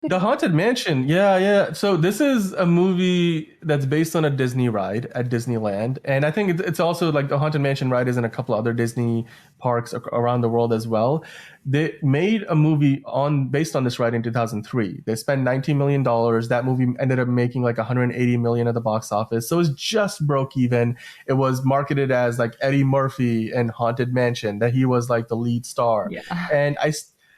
The Haunted Mansion. Yeah, yeah. So this is a movie that's based on a Disney ride at Disneyland. And I think it's also like the Haunted Mansion ride is in a couple other Disney parks around the world as well. They made a movie on based on this ride in 2003. They spent $19 million dollars. That movie ended up making like 180 million at the box office. So it was just broke even. It was marketed as like Eddie Murphy in Haunted Mansion, that he was like the lead star. Yeah. And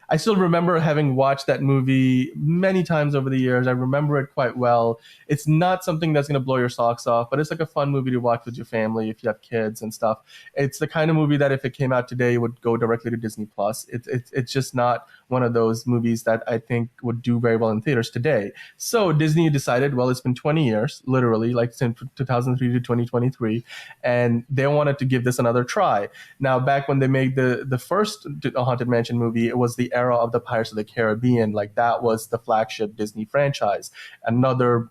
I still remember having watched that movie many times over the years. I remember it quite well. It's not something that's going to blow your socks off, but it's like a fun movie to watch with your family if you have kids and stuff. It's the kind of movie that if it came out today would go directly to Disney Plus. It's just not one of those movies that I think would do very well in theaters today. So Disney decided, well, it's been 20 years, literally, like since 2003 to 2023, and they wanted to give this another try. Now, back when they made the first Haunted Mansion movie, it was the era of the Pirates of the Caribbean. Like that was the flagship Disney franchise. Another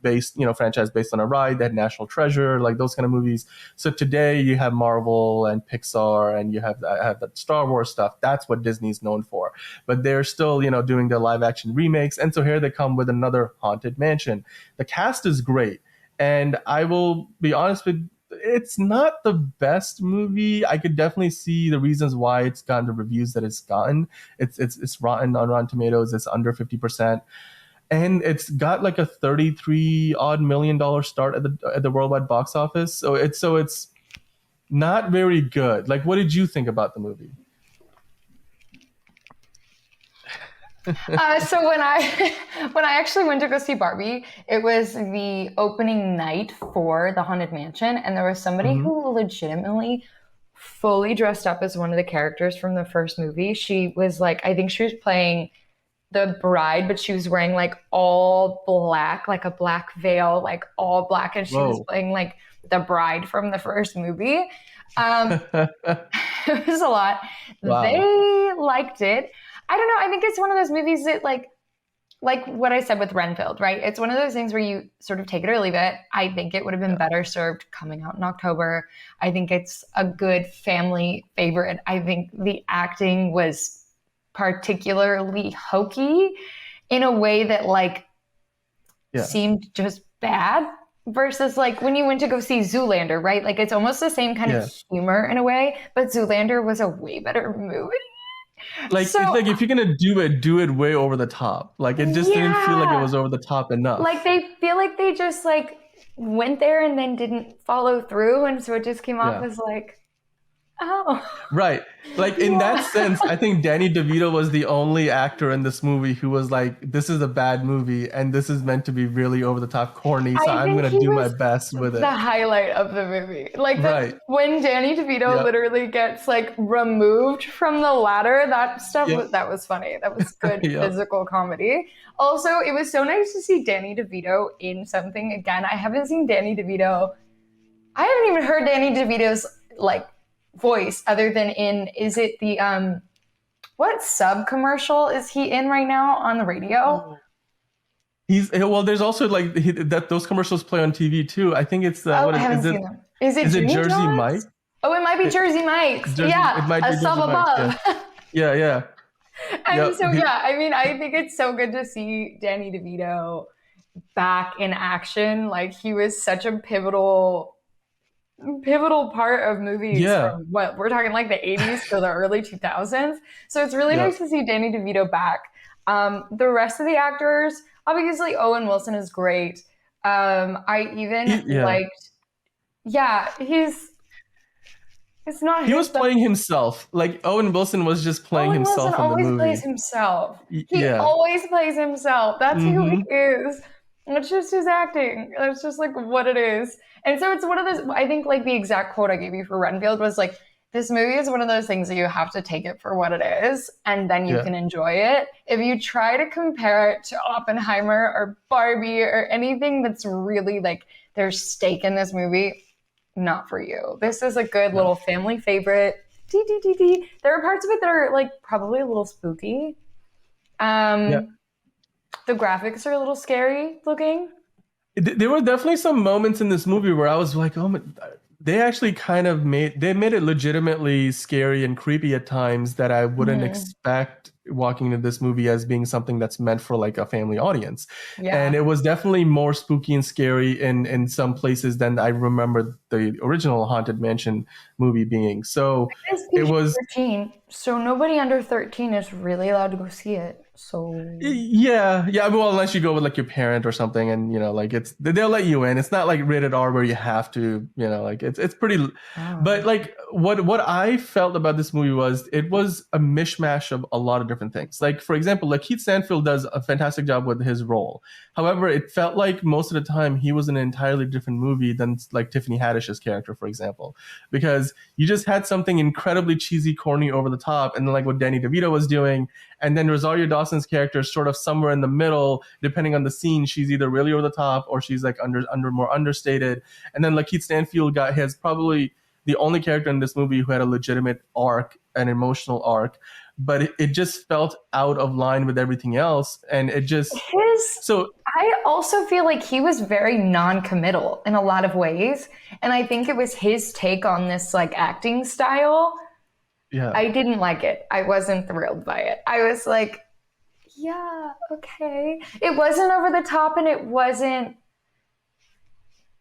franchise based on a ride. They had National Treasure, like those kind of movies. So today you have Marvel and Pixar, and you have the Star Wars stuff. That's what Disney's known for. But they're still, doing the live action remakes. And so here they come with another Haunted Mansion. The cast is great. And I will be honest with it's not the best movie. I could definitely see the reasons why it's gotten the reviews that it's gotten. It's rotten on Rotten Tomatoes. It's under 50%, and it's got like a 33 odd $1 million start at the worldwide box office. So it's not very good. Like, what did you think about the movie? So when I when I actually went to go see Barbie, it was the opening night for the Haunted Mansion, and there was somebody Hmm. who legitimately fully dressed up as one of the characters from the first movie. She was like, I think she was playing the bride, but she was wearing like all black, like a black veil, like all black, and she was Whoa. playing like the bride from the first movie. Um, it was a lot. Wow. They liked it. I don't know. I think it's one of those movies that like what I said with Renfield, right? It's one of those things where you sort of take it or leave it. I think it would have been Yeah. better served coming out in October. I think it's a good family favorite. I think the acting was particularly hokey in a way that like Yeah. seemed just bad versus like when you went to go see Zoolander, right? Like it's almost the same kind of Yeah. humor in a way, but Zoolander was a way better movie. Like So it's like if you're gonna do it way over the top. Like it just didn't feel like it yeah, was over the top like enough. they feel like they just like went there and then didn't follow through, and so it just came off Yeah. as like, oh, Right. Like in that yeah. sense, I think Danny DeVito was the only actor in this movie who was like, this is a bad movie and this is meant to be really over the top corny, so I I'm think gonna he do my was best with the it. highlight of the movie. Like the Right. when Danny DeVito Yep. literally gets like removed from the ladder, that stuff Yep. that was funny. That was good Yep. physical comedy. Also, it was so nice to see Danny DeVito in something again. I haven't seen Danny DeVito. I haven't even heard Danny DeVito's like voice other than in is it the what sub commercial is he in right now on the radio? Oh. Well. There's also like that those commercials play on TV too. I think it's Oh, what I haven't is seen it? them. Is it Is it Jimmy Jersey Mike? John's? Oh, it might be It, Jersey Mike's. Jersey. It Yeah, might a be sub Jersey Mike's. Yeah. above. Yeah. Yeah. And Yep. so yeah, I mean, I think it's so good to see Danny DeVito back in action. Like he was such a pivotal part of movies Yeah. from what we're talking like the 80s to the early 2000s. So it's really Yeah. nice to see Danny DeVito back. The rest of the actors, obviously Owen Wilson is great. I even Yeah. liked, yeah, it's not He was his best. playing himself. Like Owen Wilson was just playing Owen Wilson himself in the always plays movie. himself. He Yeah. always plays himself. That's who he Hmm. is. It's just his acting. That's just like what it is. And so it's one of those, I think like the exact quote I gave you for Renfield was like, this movie is one of those things that you have to take it for what it is and then you Yeah. can enjoy it. If you try to compare it to Oppenheimer or Barbie or anything that's really like there's stake in this movie, not for you. This is a good Yeah. little family favorite. Dee, dee, dee, dee. There are parts of it that are like probably a little spooky. Yeah. Um, the graphics are a little scary looking. There were definitely some moments in this movie where I was like, oh my, they actually kind of made it legitimately scary and creepy at times that I wouldn't Hmm. expect walking into this movie as being something that's meant for like a family audience. And Yeah. it was definitely more spooky and scary in some places than I remember the original Haunted Mansion movie being. So It's it was PG-13, so nobody under 13 is really allowed to go see it. So, Yeah, yeah. Well, unless you go with like your parent or something, and like they'll let you in. It's not like rated R where you have to, like it's pretty. But oh, like what I felt about this movie was it was a mishmash of a lot of different things. Like for example, like Keith Stanfield does a fantastic job with his role. However, it felt like most of the time he was in an entirely different movie than like Tiffany Haddish's character, for example, because you just had something incredibly cheesy, corny, over the top, and then like what Danny DeVito was doing, and then Rosario Dawson's character is sort of somewhere in the middle, depending on the scene. She's either really over the top or she's like under more understated. And then Lakeith Stanfield has probably the only character in this movie who had a legitimate arc, an emotional arc, but it just felt out of line with everything else, and it just his. so I also feel like he was very non-committal in a lot of ways, and I think it was his take on this like acting style. yeah. I didn't like it. I wasn't thrilled by it. I was like, yeah, okay. It wasn't over the top, and it wasn't.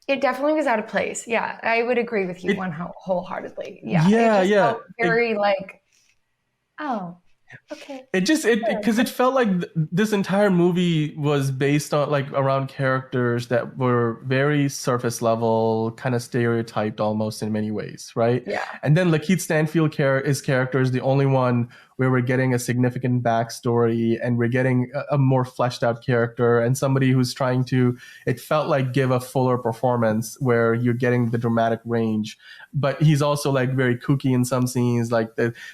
It definitely was out of place. Yeah, I would agree with you It one wholeheartedly. Yeah, it yeah, just yeah. felt very like, oh, okay, It just it sure. because it felt like this entire movie was based on like around characters that were very surface level, kind of stereotyped almost in many ways, right? Yeah, And then Lakeith Stanfield his character is the only one where we're getting a significant backstory and we're getting a more fleshed out character and somebody who's trying to, it felt like, give a fuller performance where you're getting the dramatic range, but he's also like very kooky in some scenes, like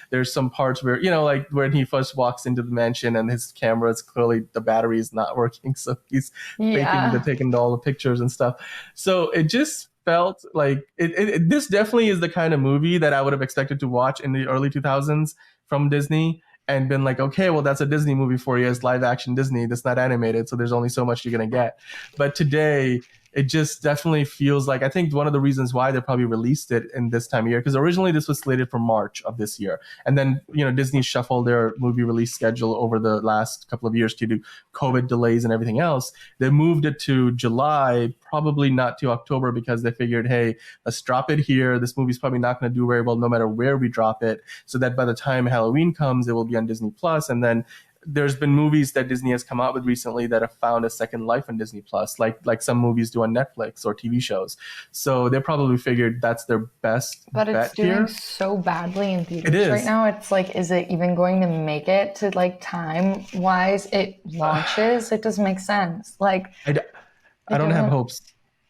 there's some parts where like when he first walks into the mansion and his camera is clearly, the battery is not working, so he's yeah. taking all the pictures and stuff. So it just felt like this definitely is the kind of movie that I would have expected to watch in the early 2000s from Disney and been like, okay, well, that's a Disney movie for you. It's live action Disney. That's not animated, so there's only so much you're gonna get. But today it just definitely feels like, I think one of the reasons why they probably released it in this time of year, because originally this was slated for March of this year, and then Disney shuffled their movie release schedule over the last couple of years due to COVID delays and everything else. They moved it to July, probably not to October, because they figured, hey, let's drop it here. This movie's probably not going to do very well no matter where we drop it, so that by the time Halloween comes, it will be on Disney Plus. And then there's been movies that Disney has come out with recently that have found a second life on Disney Plus, like some movies do on Netflix or TV shows. So they probably figured that's their best But it's bet doing here. so badly in It theaters right is. now. It's like, is it even going to make it to like time wise? It launches. It doesn't make sense. Like, I, d- I it don't have doesn't. hopes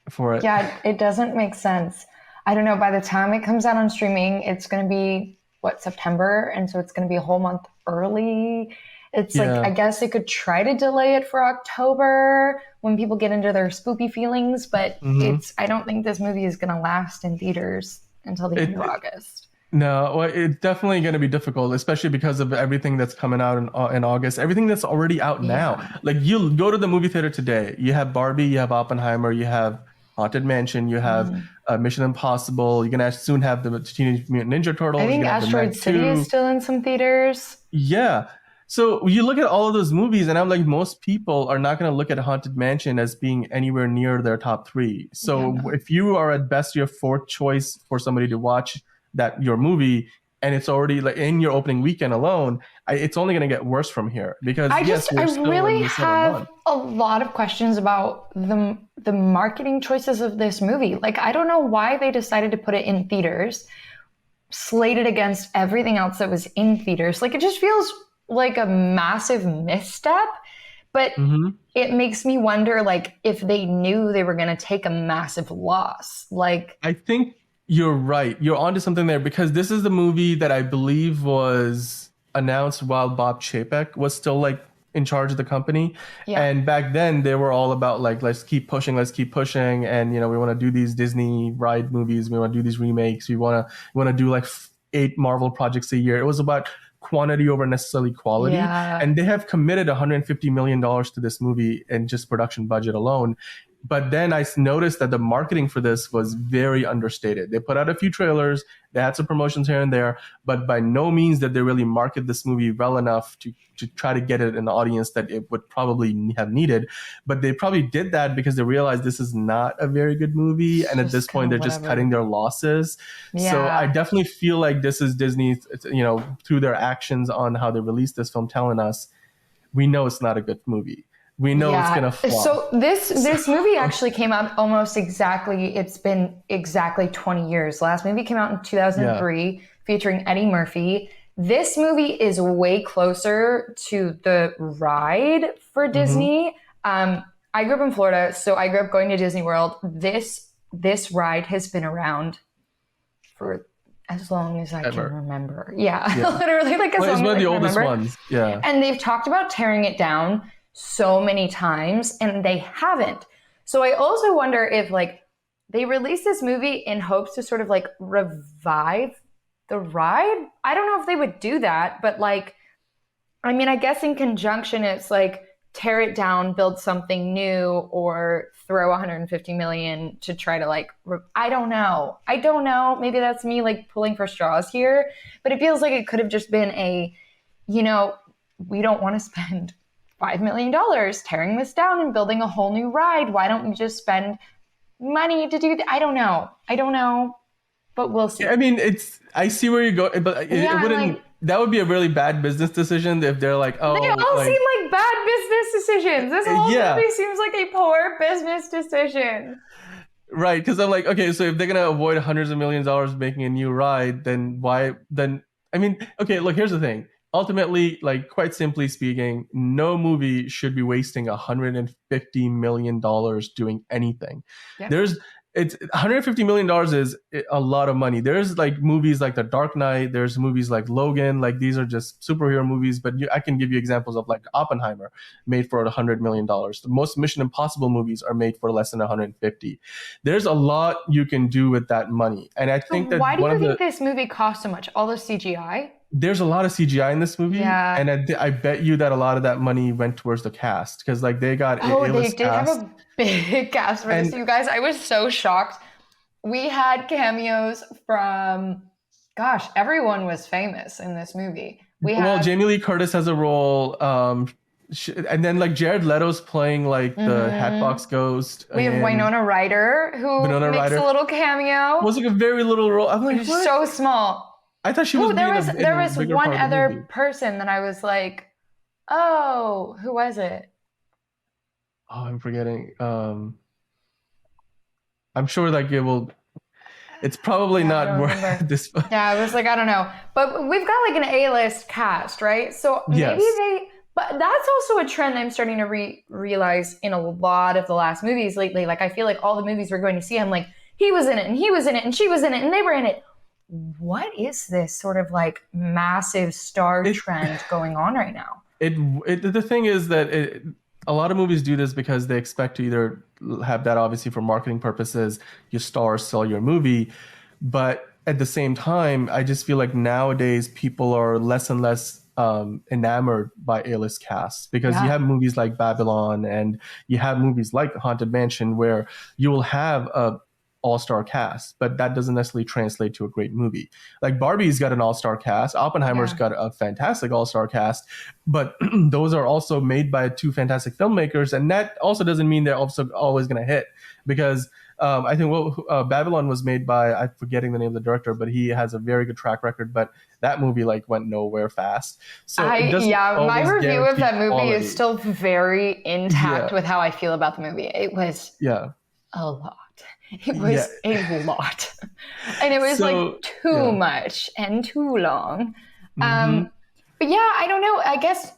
for it. Yeah, it doesn't make sense. I don't know. By the time it comes out on streaming, it's going to be what, September, and so it's going to be a whole month early. It's like, I Yeah. guess it could try to delay it for October when people get into their spoopy feelings, but hmm I don't think this movie is going to last in theaters until the end of It, August. No, well, it's definitely going to be difficult, especially because of everything that's coming out in August, everything that's already out now. Yeah. Like you go to the movie theater today, you have Barbie, you have Oppenheimer, you have Haunted Mansion, you have Mhm. Mission Impossible. You're gonna soon have the Teenage Mutant Ninja I Turtles. You're think gonna have the Asteroid Meg City is 2. still in some theaters. Yeah. So you look at all of those movies, and I'm like, most people are not going to look at Haunted Mansion as being anywhere near their top three. Yeah, So no. if you are at best your fourth choice for somebody to watch your movie, and it's already like in your opening weekend alone, it's only going to get worse from here. Because yes, I we're still in really the summer have month. a lot of questions about the marketing choices of this movie. Like, I don't know why they decided to put it in theaters, slated against everything else that was in theaters. Like, it just feels like a massive misstep, but hmm it makes me wonder, like, if they knew they were going to take a massive loss. Like, I think you're right. You're onto something there, because this is the movie that I believe was announced while Bob Chapek was still like in charge of the company. yeah, And back then they were all about like, let's keep pushing, and we want to do these Disney ride movies, we want to do these remakes, we want to do like 8 Marvel projects a year. It was about quantity over necessarily quality, yeah, and they have committed $150 million to this movie in just production budget alone. But then noticed that the marketing for this was very understated. They put out a few trailers, they had some promotions here and there, but by no means did they really market this movie well enough to try to get it an audience that it would probably have needed. But they probably did that because they realized this is not a very good movie. And at this point, they're just cutting their losses. So I Yeah. definitely feel like this is Disney, through their actions on how they released this film, telling us we know it's not a good movie. We know it's Yeah. gonna flop. So this movie actually came out almost exactly. It's been exactly 20 years. The last movie came out in Yeah. 2003, featuring Eddie Murphy. This movie is way closer to the ride for Hmm. Disney. I grew up in Florida, so I grew up going to Disney World. This ride has been around for as long as I can Ever. remember. Yeah, Yeah. literally like as Well, it's long one as of I the can oldest remember. ones. Yeah. And they've talked about tearing it down so many times and they haven't. So I also wonder if like they released this movie in hopes to sort of like revive the ride. I don't know if they would do that, but like I mean, I guess in conjunction it's like tear it down, build something new or throw 150 million to try to like I don't know. I don't know. Maybe that's me like pulling for straws here, but it feels like it could have just been a you know, we don't want to spend $5 million tearing this down and building a whole new ride. Why don't we just spend money to do that? I don't know. I don't know, but we'll Yeah, I see. mean, I see where you go, but Yeah, it I'm wouldn't. like, That would be a really bad business decision if they're like, they oh, all like, seem like bad business decisions. This whole yeah, movie seems like a poor business decision. right. Because I'm like, okay, so if they're gonna avoid hundreds of millions of dollars making a new ride, then why? Then I mean, okay, look, here's the thing. Ultimately, like, quite simply speaking, no movie should be wasting $150 million doing anything. Yep. There's it's $150 million is a lot of money. There's like movies like The Dark Knight. There's movies like Logan. Like these are just superhero movies, but I can give you examples of like Oppenheimer, made for $100 million. The most Mission Impossible movies are made for less than 150. There's a lot you can do with that money, and I So think that why do one you of think the this movie cost so much? All the CGI? there's a lot of CGI in this movie, Yeah. and I bet you that a lot of that money went towards the cast because like they got Oh, they A-list did have cast, a big cast for this. and You guys, I was so shocked. We had cameos from, gosh, everyone was famous in this movie. We well, have, Jamie Lee Curtis has a role, and then like Jared Leto's playing like the mhm. Hatbox Ghost We have in Winona Ryder who Winona makes a Ryder. little cameo. Was like a very little role. I'm like, what? So small. I thought she was Who there being was in there a was bigger one part of the other movie. person that I was like, oh, who was it? Oh, I'm forgetting. I'm sure like it will. It's probably Yeah, I not don't worth remember. this. Yeah, I was like, I don't know. But we've got like an A-list cast, right? So maybe Yes. but that's also a trend I'm starting to realize in a lot of the last movies lately. Like I feel like all the movies we're going to see, I'm like, he was in it and he was in it and she was in it and they were in it. What is this sort of like massive star It trend going on right now? the thing is that a lot of movies do this because they expect to either have that obviously for marketing purposes, your stars sell your movie, but at the same time, I just feel like nowadays people are less and less enamored by A-list casts because you Yeah. have movies like Babylon and you have movies like Haunted Mansion where you will have a all-star cast, but that doesn't necessarily translate to a great movie. Like Barbie's got an all-star cast, Oppenheimer's Yeah. got a fantastic all-star cast, but those are also made by two fantastic filmmakers, and that also doesn't mean they're also always going to hit because I think Babylon was made by I'm forgetting the name of the director, but he has a very good track record. But that movie like went nowhere fast, so it doesn't My always review of guarantee that movie is quality. still very intact Yeah, with how I feel about the movie. It was yeah, a lot. It yeah. was a lot. And it was like So too yeah, much and too long. hmm Um, but yeah, I don't know. I guess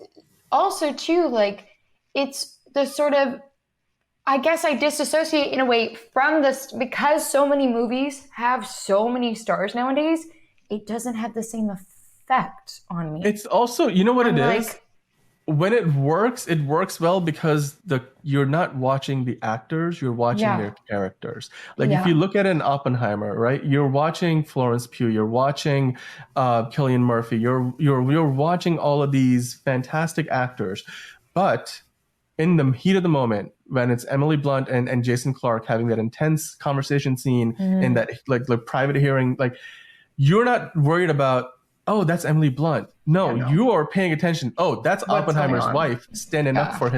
also too, like it's the sort of I guess I disassociate in a way from this because so many movies have so many stars nowadays, it doesn't have the same effect on me. it's also you know what I'm it is. like, When it works well because the you're not watching the actors, you're watching yeah, their characters. Like if you yeah, look at an Oppenheimer, right? You're watching Florence Pugh, you're watching Cillian Murphy, you're watching all of these fantastic actors, but in the heat of the moment when it's Emily Blunt and Jason Clarke having that intense conversation scene in Mhm. that like the private hearing, like you're not worried about, oh, that's Emily Blunt. Yeah, No, no. you are paying attention. Oh, that's What's going Oppenheimer's on? wife standing up Yeah. for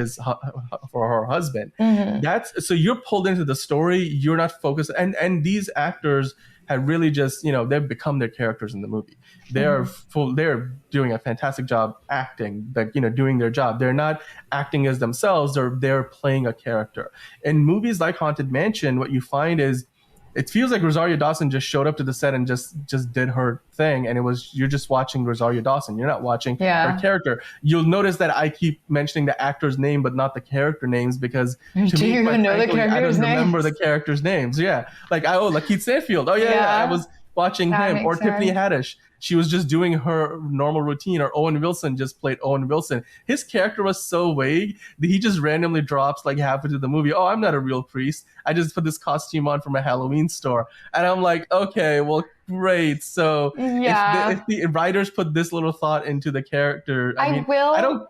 for her husband. Hmm. That's so you're pulled into the story. You're not focused, and these actors have really just they've become their characters in the movie. They're Hmm. full. They're doing a fantastic job acting, like doing their job. They're not acting as themselves. They're playing a character. In movies like Haunted Mansion, what you find is it feels like Rosario Dawson just showed up to the set and just did her thing, and you're just watching Rosario Dawson. You're not watching her Yeah. character. You'll notice that I keep mentioning the actor's name but not the character names because to Do me, you quite even know the frankly, I characters' don't remember the names? characters' names. Yeah, like Keith Stanfield. Oh yeah, I Yeah, was watching that him. Or makes Tiffany sense. Haddish. She was just doing her normal routine. Or Owen Wilson just played Owen Wilson. His character was so vague that he just randomly drops like half into the movie. Oh, I'm not a real priest. I just put this costume on from a Halloween store. And I'm like, okay, well, great. So if Yeah. the writers put this little thought into the character, I I mean, I will. don't.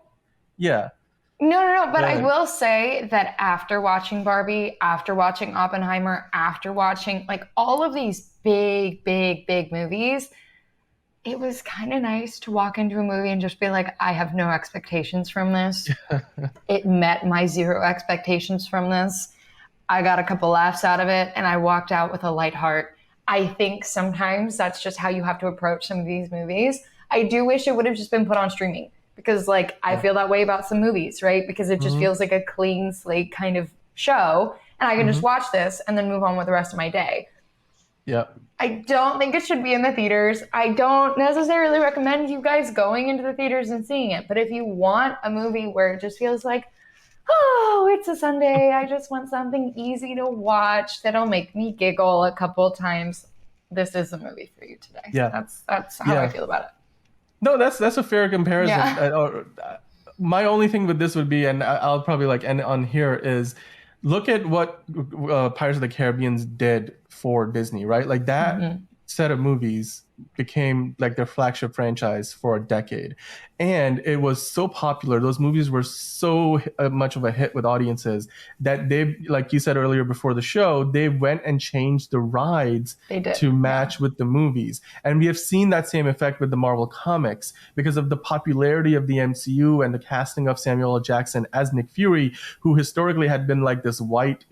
Yeah, No, no, no. But go I ahead. will say that after watching Barbie, after watching Oppenheimer, after watching like all of these big, big, big movies, it was kind of nice to walk into a movie and just be like, I have no expectations from this. It met my zero expectations from this. I got a couple laughs out of it and I walked out with a light heart. I think sometimes that's just how you have to approach some of these movies. I do wish it would have just been put on streaming because, like, I Yeah. feel that way about some movies, right? Because it just Hmm. feels like a clean slate kind of show and I can just Hmm. watch this and then move on with the rest of my day. Yeah. I don't think it should be in the theaters. I don't necessarily recommend you guys going into the theaters and seeing it. But if you want a movie where it just feels like, oh, it's a Sunday, I just want something easy to watch that'll make me giggle a couple times, this is a movie for you today. Yeah. That's how I Yeah. feel about it. No, that's a fair comparison. Yeah. My only thing with this would be, and I'll probably like end on here, is look at what Pirates of the Caribbean did for Disney, right? Like that Hmm. set of movies became like their flagship franchise for a decade. And it was so popular. Those movies were so much of a hit with audiences that they, like you said earlier before the show, they went and changed the rides They did. to Yeah. match with the movies. And we have seen that same effect with the Marvel comics because of the popularity of the MCU and the casting of Samuel L. Jackson as Nick Fury, who historically had been like this white,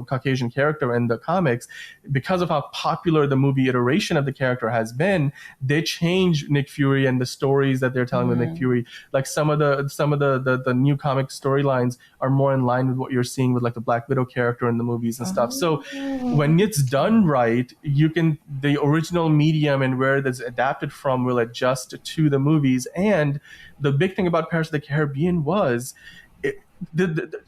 Caucasian character in the comics. Because of how popular the movie iteration of the character has been, they changed Nick Fury and the stories that they're telling with Nick Mm. Fury. Like some of the new comic storylines are more in line with what you're seeing with like the Black Widow character in the movies and stuff. So when Oh. it's done right, the original medium and where that's adapted from will adjust to the movies. And the big thing about Pirates of the Caribbean was it,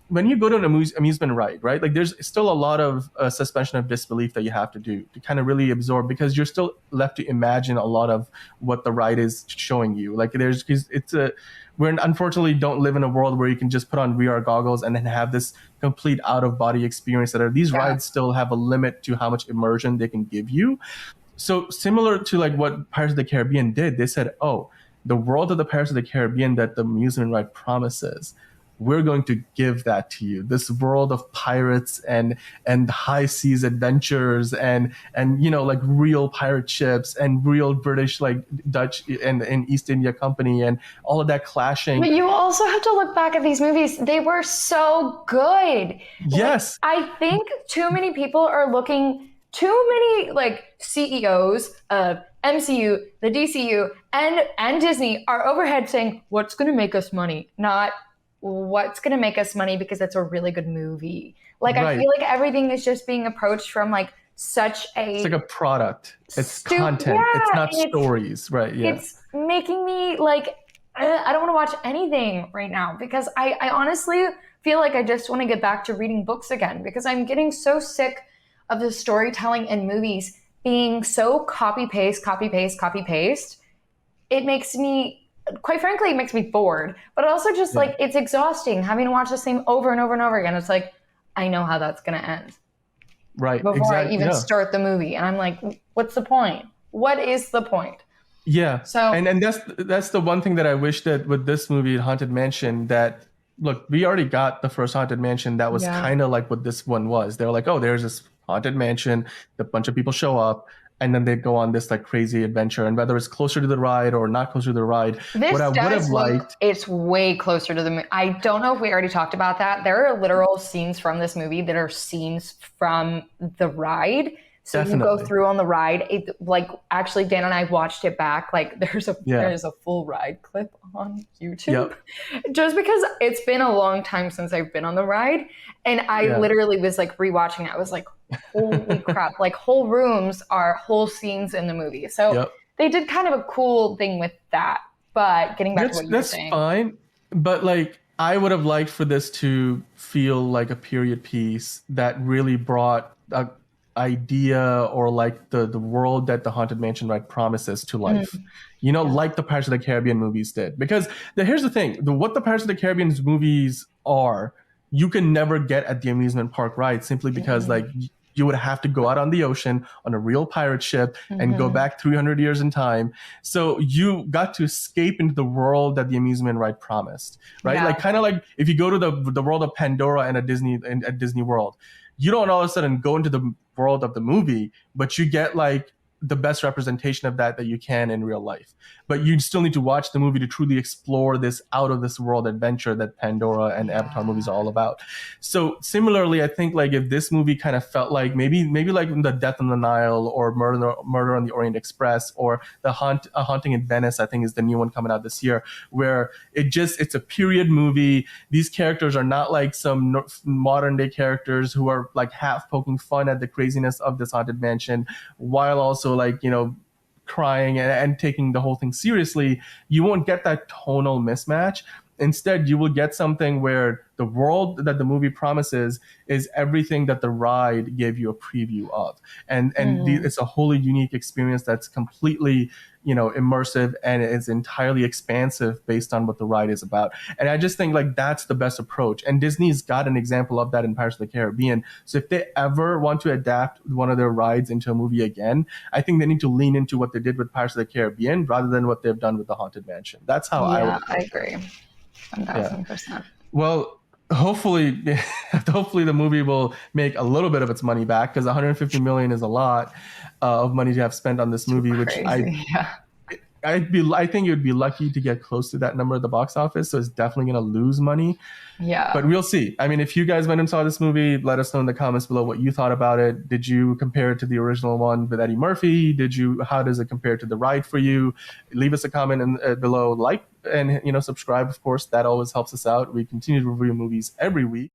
when you go to an amusement ride, right? Like there's still a lot of suspension of disbelief that you have to do to kind of really absorb because you're still left to imagine a lot of what the ride is showing you. Like we unfortunately don't live in a world where you can just put on VR goggles and then have this complete out of body experience. These Yeah. rides still have a limit to how much immersion they can give you. So similar to like what Pirates of the Caribbean did, they said, "Oh, the world of the Pirates of the Caribbean that the amusement ride promises, we're going to give that to you. This world of pirates and high seas adventures and like real pirate ships and real British like Dutch and East India Company and all of that clashing." But you also have to look back at these movies. They were so good. Like, Yes, I think too many people are looking, too many like CEOs of MCU, the DCU, and Disney are overhead saying, what's gonna make us money? Not what's gonna make us money because it's a really good movie. Like I right. feel like everything is just being approached from like such It's like a a product. It's stupid, content. It's yeah, not and it's stories. Right. Yeah. it's making me like I don't want to watch anything right now because I honestly feel like I just want to get back to reading books again because I'm getting so sick of the storytelling in movies being so copy paste, copy paste, copy paste. It makes me, quite frankly, it makes me bored. But also just Yeah. like it's exhausting having to watch the same over and over and over again. It's like I know how that's gonna end Right. before I Exactly. even Yeah. start the movie, and I'm like, what's the point? What is the point? Yeah, So and that's the one thing that I wish that with this movie, Haunted Mansion, that look, we already got the first Haunted Mansion. That was Yeah. kind of like what this one was. They're like, oh, there's this Haunted Mansion. A bunch of people show up, and then they go on this like crazy adventure. And whether it's closer to the ride or not closer to the ride, what I This would have does look, liked, it's way closer to the movie. I don't know if we already talked about that. There are literal scenes from this movie that are scenes from the ride. So you go definitely, through on the ride. It, like actually, Dan and I watched it back. Like yeah, there's a full ride clip on YouTube, yep, just because it's been a long time since I've been on the ride, and I yeah, literally was like rewatching it. I was like, holy crap! Like whole rooms are whole scenes in the movie. So yep. they did kind of a cool thing with that. But getting back to That's what you were that's saying, fine, but like I would have liked for this to feel like a period piece that really brought a idea or like the world that the Haunted Mansion ride promises to life. mm, You know, yeah, like the Pirates of the Caribbean movies did. Because here's the thing: what the Pirates of the Caribbean movies are, you can never get at the amusement park ride simply because mm, like you would have to go out on the ocean on a real pirate ship and go hmm, back 300 years in time, so you got to escape into the world that the amusement ride promised, right? yeah, Like kind of like if you go to the world of Pandora and at Disney World, you don't all of a sudden go into the world of the movie, but you get like the best representation of that you can in real life. But you still need to watch the movie to truly explore this out of this world adventure that Pandora and Avatar movies are yeah, all about. So similarly, I think like if this movie kind of felt like maybe like the Death on the Nile or Murder on the Orient Express or a Haunting in Venice, I think is the new one coming out this year, where it's a period movie. These characters are not like some modern day characters who are like half poking fun at the craziness of this haunted mansion while also like crying and taking the whole thing seriously. You won't get that tonal mismatch. Instead, you will get something where the world that the movie promises is everything that the ride gave you a preview of, mm, it's a wholly unique experience that's completely immersive and is entirely expansive based on what the ride is about. And I just think like that's the best approach. And Disney's got an example of that in Pirates of the Caribbean. So if they ever want to adapt one of their rides into a movie again, I think they need to lean into what they did with Pirates of the Caribbean rather than what they've done with the Haunted Mansion. That's how I would yeah. I approach it. agree, one Yeah. thousand percent. Well, hopefully, hopefully the movie will make a little bit of its money back because 150 million is a lot of money to have spent on this Too movie, which crazy. Yeah, I think it would be lucky to get close to that number at the box office. So it's definitely going to lose money, but yeah. we'll see. I mean, if you guys went and saw this movie, let us know in the comments below what you thought about it. Did you compare it to the original one with Eddie Murphy? How does it compare to the ride for you? Leave us a comment below, like, and subscribe. Of course, that always helps us out. We continue to review movies every week.